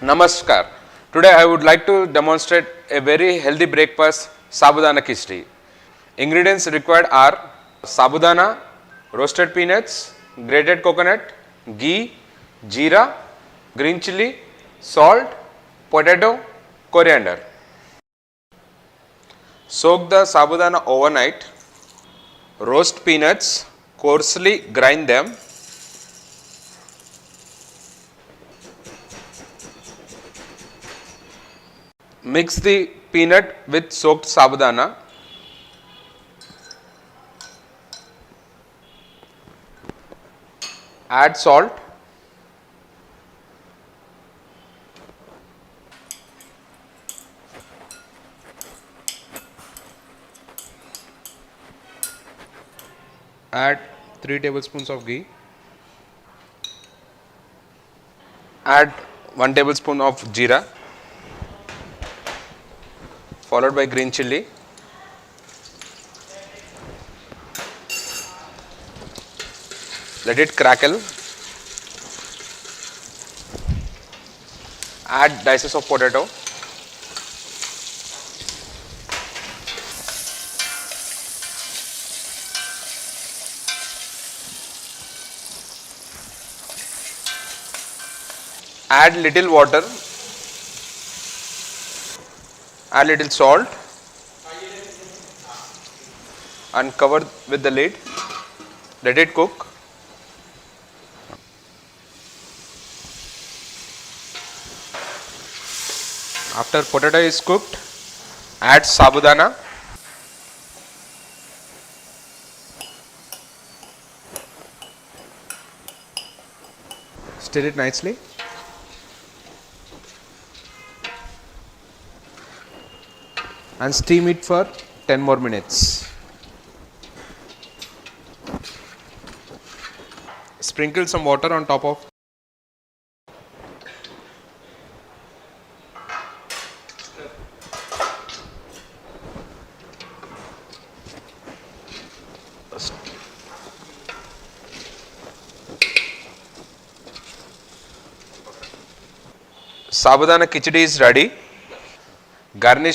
Namaskar. Today I would like to demonstrate a very healthy breakfast, Sabudana Khichdi. Ingredients required are sabudana, roasted peanuts, grated coconut, ghee, jeera, green chilli, salt, potato, coriander. Soak the sabudana overnight. Roast peanuts, coarsely grind them. Mix the peanut with soaked sabudana. Add salt. Add 3 tablespoons of ghee. Add 1 tablespoon of jeera, followed by green chilli. Let it crackle. Add dices of potato. Add little water. Add little salt and cover with the lid. Let it cook. After potato is cooked, add sabudana. Stir it nicely. And steam it for 10 more minutes. Sprinkle some water on top of. Sabudana Khichdi is ready. Garnish